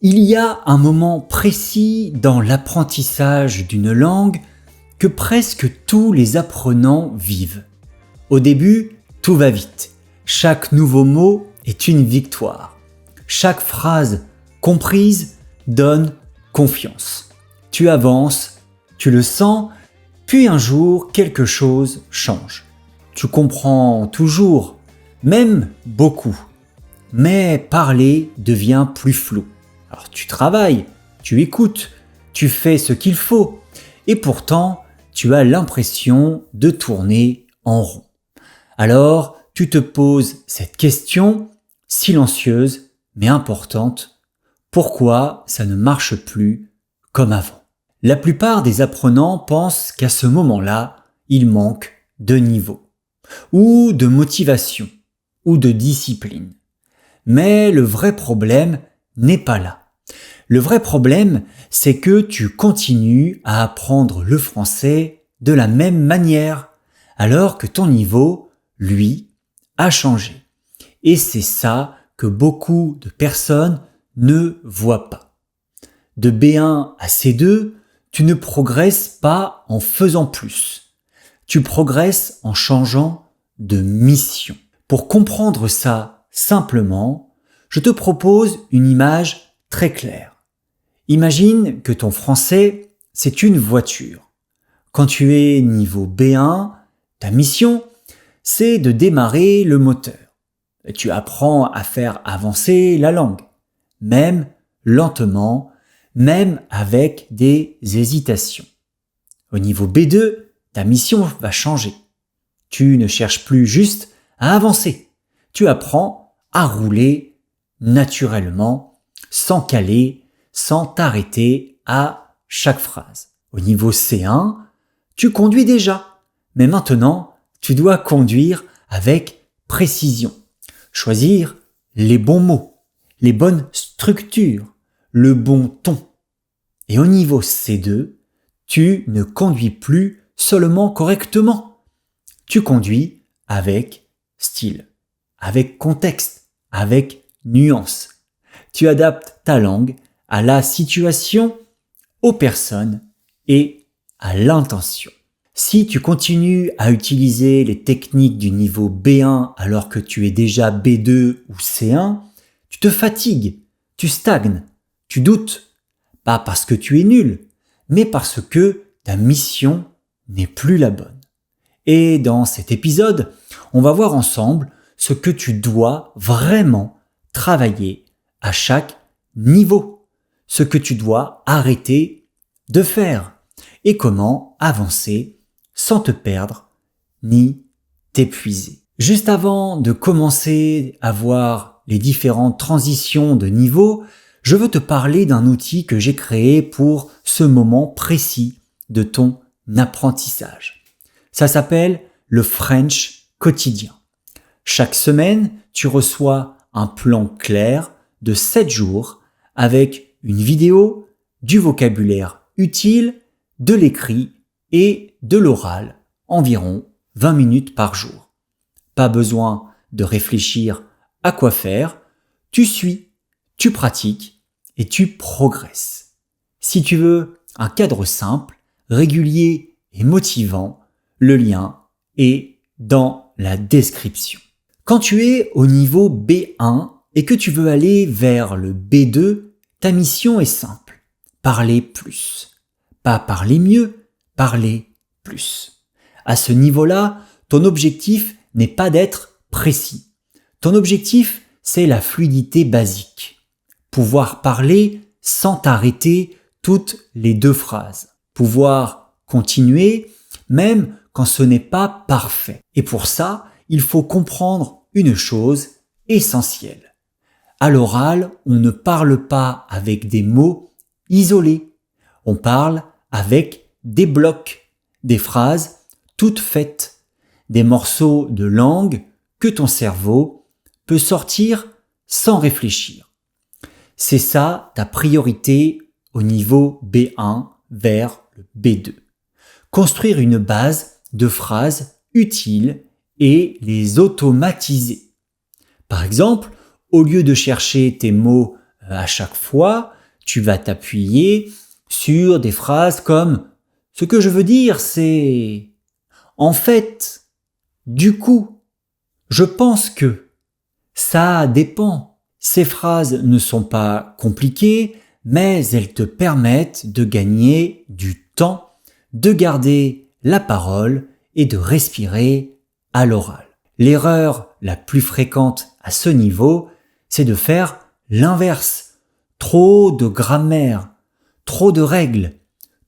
Il y a un moment précis dans l'apprentissage d'une langue que presque tous les apprenants vivent. Au début, tout va vite. Chaque nouveau mot est une victoire. Chaque phrase comprise donne confiance. Tu avances, tu le sens, puis un jour, quelque chose change. Tu comprends toujours, même beaucoup. Mais parler devient plus flou. Alors tu travailles, tu écoutes, tu fais ce qu'il faut, et pourtant tu as l'impression de tourner en rond. Alors tu te poses cette question silencieuse mais importante: pourquoi ça ne marche plus comme avant? La plupart des apprenants pensent qu'à ce moment-là, il manque de niveau, ou de motivation, ou de discipline. Mais le vrai problème n'est pas là. Le vrai problème, c'est que tu continues à apprendre le français de la même manière, alors que ton niveau, lui, a changé. Et c'est ça que beaucoup de personnes ne voient pas. De B1 à C2, tu ne progresses pas en faisant plus. Tu progresses en changeant de mission. Pour comprendre ça simplement, je te propose une image très claire. Imagine que ton français, c'est une voiture. Quand tu es niveau B1, ta mission, c'est de démarrer le moteur. Et tu apprends à faire avancer la langue, même lentement, même avec des hésitations. Au niveau B2, ta mission va changer. Tu ne cherches plus juste à avancer. Tu apprends à rouler naturellement, sans caler, sans t'arrêter à chaque phrase. Au niveau C1, tu conduis déjà, mais maintenant, tu dois conduire avec précision. Choisir les bons mots, les bonnes structures, le bon ton. Et au niveau C2, tu ne conduis plus seulement correctement. Tu conduis avec style, avec contexte, avec nuance. Tu adaptes ta langue à la situation, aux personnes et à l'intention. Si tu continues à utiliser les techniques du niveau B1 alors que tu es déjà B2 ou C1, tu te fatigues, tu stagnes, tu doutes. Pas parce que tu es nul, mais parce que ta mission n'est plus la bonne. Et dans cet épisode, on va voir ensemble ce que tu dois vraiment travailler à chaque niveau. Ce que tu dois arrêter de faire et comment avancer sans te perdre ni t'épuiser. Juste avant de commencer à voir les différentes transitions de niveau, je veux te parler d'un outil que j'ai créé pour ce moment précis de ton apprentissage. Ça s'appelle le French quotidien. Chaque semaine, tu reçois un plan clair de 7 jours avec une vidéo, du vocabulaire utile, de l'écrit et de l'oral, environ 20 minutes par jour. Pas besoin de réfléchir à quoi faire, tu suis, tu pratiques et tu progresses. Si tu veux un cadre simple, régulier et motivant, le lien est dans la description. Quand tu es au niveau B1 et que tu veux aller vers le B2, ta mission est simple. Parler plus. Pas parler mieux, parler plus. À ce niveau-là, ton objectif n'est pas d'être précis. Ton objectif, c'est la fluidité basique. Pouvoir parler sans t'arrêter toutes les 2 phrases. Pouvoir continuer même quand ce n'est pas parfait. Et pour ça, il faut comprendre une chose essentielle. À l'oral, on ne parle pas avec des mots isolés. On parle avec des blocs, des phrases toutes faites, des morceaux de langue que ton cerveau peut sortir sans réfléchir. C'est ça ta priorité au niveau B1 vers le B2. Construire une base de phrases utiles et les automatiser. Par exemple, au lieu de chercher tes mots À chaque fois, tu vas t'appuyer sur des phrases comme « Ce que je veux dire, c'est… En fait, du coup, je pense que… Ça dépend ». Ces phrases ne sont pas compliquées, mais elles te permettent de gagner du temps, de garder la parole et de respirer à l'oral. L'erreur la plus fréquente à ce niveau, c'est de faire l'inverse. Trop de grammaire, trop de règles,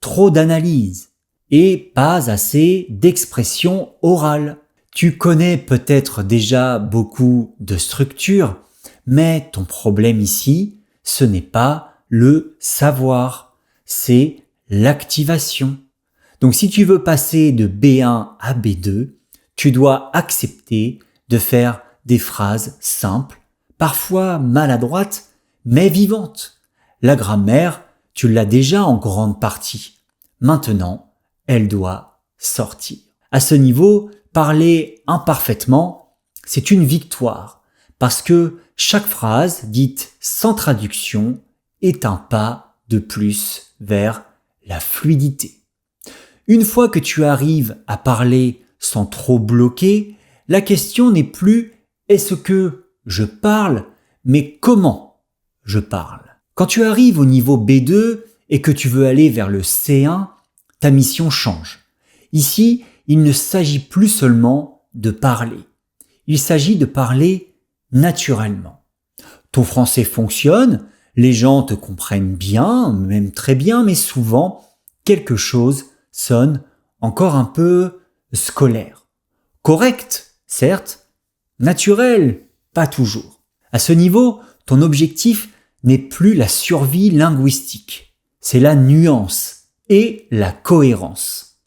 trop d'analyse et pas assez d'expression orale. Tu connais peut-être déjà beaucoup de structures, mais ton problème ici, ce n'est pas le savoir, c'est l'activation. Donc si tu veux passer de B1 à B2, tu dois accepter de faire des phrases simples, parfois maladroites, mais vivantes. La grammaire, tu l'as déjà en grande partie. Maintenant, elle doit sortir. À ce niveau, parler imparfaitement, c'est une victoire, parce que chaque phrase dite sans traduction est un pas de plus vers la fluidité. Une fois que tu arrives à parler sans trop bloquer, la question n'est plus « est-ce que je parle ?» mais « comment je parle ?» Quand tu arrives au niveau B2 et que tu veux aller vers le C1, ta mission change. Ici, il ne s'agit plus seulement de parler. Il s'agit de parler naturellement. Ton français fonctionne, les gens te comprennent bien, même très bien, mais souvent, quelque chose sonne encore un peu scolaire. Correct, certes, naturel, pas toujours. À ce niveau, ton objectif n'est plus la survie linguistique, c'est la nuance et la cohérence.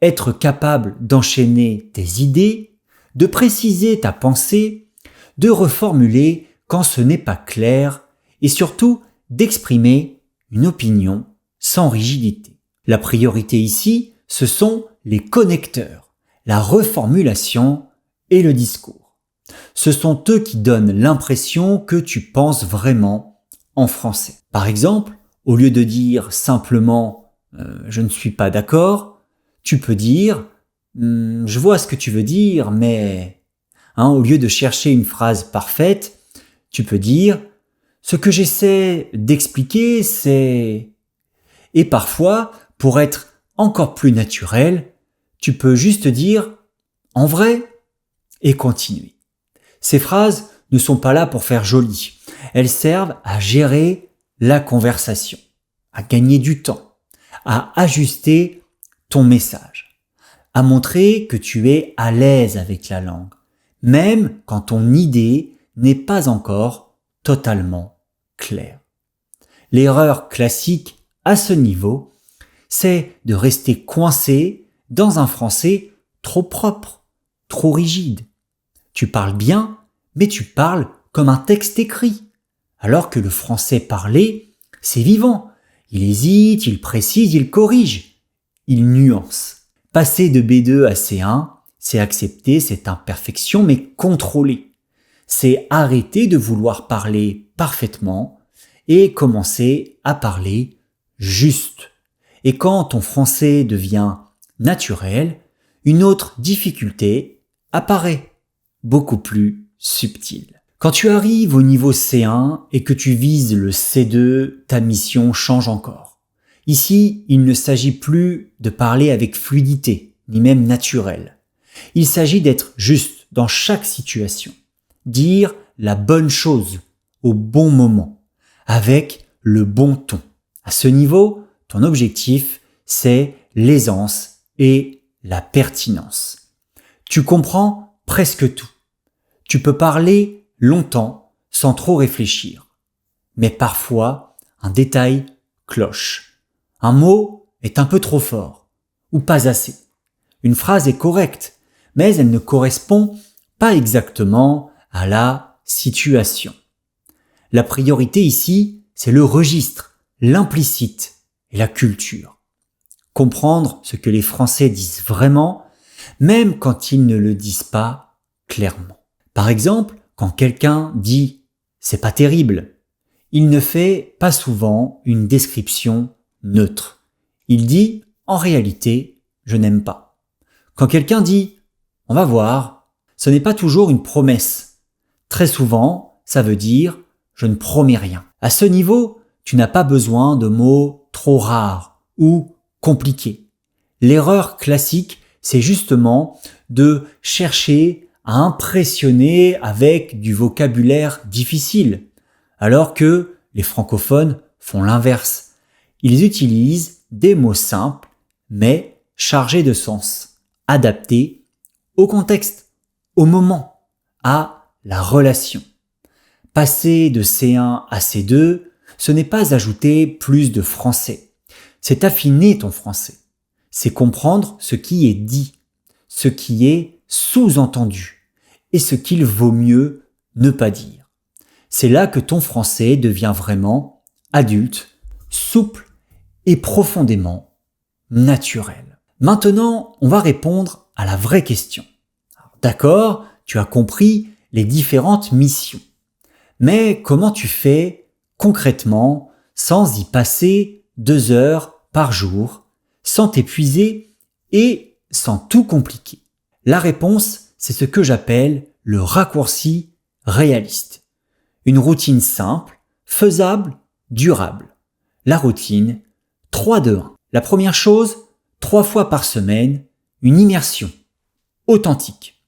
Être capable d'enchaîner tes idées, de préciser ta pensée, de reformuler quand ce n'est pas clair et surtout d'exprimer une opinion sans rigidité. La priorité ici, ce sont les connecteurs, la reformulation et le discours. Ce sont eux qui donnent l'impression que tu penses vraiment en français. Par exemple, au lieu de dire simplement je ne suis pas d'accord, tu peux dire je vois ce que tu veux dire, mais… Au lieu de chercher une phrase parfaite, tu peux dire ce que j'essaie d'expliquer, c'est… Et parfois, pour être encore plus naturel, tu peux juste dire en vrai et continuer. Ces phrases ne sont pas là pour faire joli. Elles servent à gérer la conversation, à gagner du temps, à ajuster ton message, à montrer que tu es à l'aise avec la langue, même quand ton idée n'est pas encore totalement claire. L'erreur classique à ce niveau, c'est de rester coincé dans un français trop propre, trop rigide. Tu parles bien, mais tu parles comme un texte écrit, alors que le français parlé, c'est vivant. Il hésite, il précise, il corrige, il nuance. Passer de B2 à C1, c'est accepter cette imperfection, mais contrôler. C'est arrêter de vouloir parler parfaitement et commencer à parler juste. Et quand ton français devient naturel, une autre difficulté apparaît, beaucoup plus subtile. Quand tu arrives au niveau C1 et que tu vises le C2, ta mission change encore. Ici, il ne s'agit plus de parler avec fluidité, ni même naturel. Il s'agit d'être juste dans chaque situation, dire la bonne chose au bon moment, avec le bon ton. À ce niveau, ton objectif, c'est l'aisance et la pertinence. Tu comprends presque tout. Tu peux parler longtemps sans trop réfléchir. Mais parfois, un détail cloche. Un mot est un peu trop fort ou pas assez. Une phrase est correcte, mais elle ne correspond pas exactement à la situation. La priorité ici, c'est le registre, l'implicite et la culture. Comprendre ce que les Français disent vraiment, même quand ils ne le disent pas clairement. Par exemple, quand quelqu'un dit « c'est pas terrible », il ne fait pas souvent une description neutre. Il dit « en réalité, je n'aime pas ». Quand quelqu'un dit « on va voir », ce n'est pas toujours une promesse. Très souvent, ça veut dire « je ne promets rien ». À ce niveau, tu n'as pas besoin de mots trop rares ou compliqués. L'erreur classique, c'est justement de chercher à impressionner avec du vocabulaire difficile, alors que les francophones font l'inverse. Ils utilisent des mots simples, mais chargés de sens, adaptés au contexte, au moment, à la relation. Passer de C1 à C2, ce n'est pas ajouter plus de français, c'est affiner ton français. C'est comprendre ce qui est dit, ce qui est sous-entendu et ce qu'il vaut mieux ne pas dire. C'est là que ton français devient vraiment adulte, souple et profondément naturel. Maintenant, on va répondre à la vraie question. D'accord, tu as compris les différentes missions. Mais comment tu fais concrètement sans y passer 2 heures par jour, sans t'épuiser et sans tout compliquer? La réponse, c'est ce que j'appelle le raccourci réaliste. Une routine simple, faisable, durable. La routine 3-2-1. La première chose, 3 fois par semaine, une immersion authentique.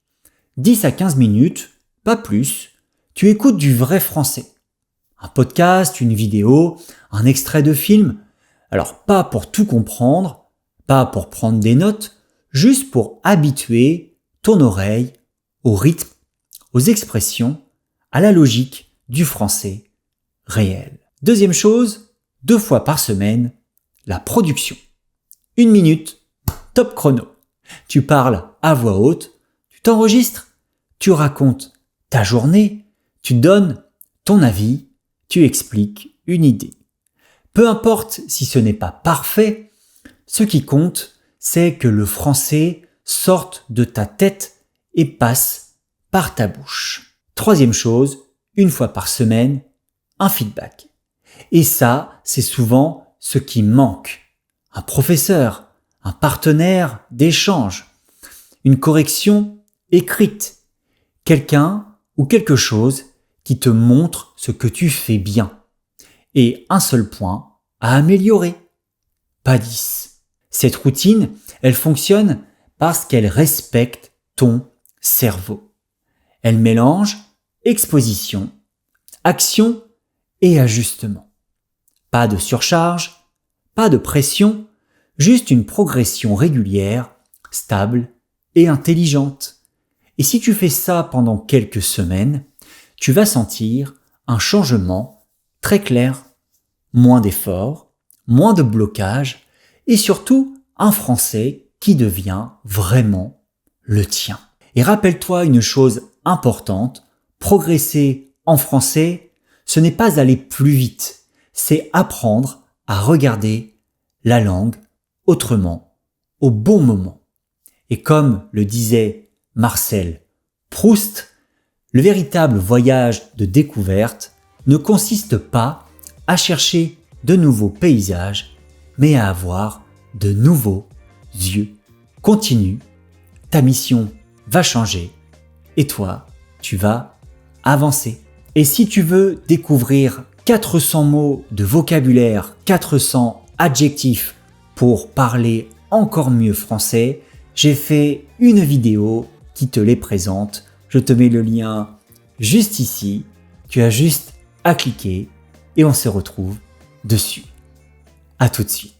10 à 15 minutes, pas plus, tu écoutes du vrai français. Un podcast, une vidéo, un extrait de film. Alors pas pour tout comprendre, pas pour prendre des notes, juste pour habituer ton oreille au rythme, aux expressions, à la logique du français réel. Deuxième chose, 2 fois par semaine, la production. 1 minute, top chrono. Tu parles à voix haute, tu t'enregistres, tu racontes ta journée, tu donnes ton avis, tu expliques une idée. Peu importe si ce n'est pas parfait, ce qui compte, c'est que le français sorte de ta tête et passe par ta bouche. Troisième chose, 1 fois par semaine, un feedback. Et ça, c'est souvent ce qui manque. Un professeur, un partenaire d'échange, une correction écrite, quelqu'un ou quelque chose qui te montre ce que tu fais bien. Et un seul point à améliorer, pas 10. Cette routine, elle fonctionne parce qu'elle respecte ton cerveau. Elle mélange exposition, action et ajustement. Pas de surcharge, pas de pression, juste une progression régulière, stable et intelligente. Et si tu fais ça pendant quelques semaines, tu vas sentir un changement très clair. Moins d'efforts, moins de blocage et surtout un français qui devient vraiment le tien. Et rappelle-toi une chose importante, progresser en français, ce n'est pas aller plus vite, c'est apprendre à regarder la langue autrement, au bon moment. Et comme le disait Marcel Proust, le véritable voyage de découverte ne consiste pas à chercher de nouveaux paysages, mais à avoir de nouveaux yeux. Continue, ta mission va changer et toi, tu vas avancer. Et si tu veux découvrir 400 mots de vocabulaire, 400 adjectifs pour parler encore mieux français, j'ai fait une vidéo qui te les présente. Je te mets le lien juste ici. Tu as juste à cliquer et on se retrouve dessus. À tout de suite.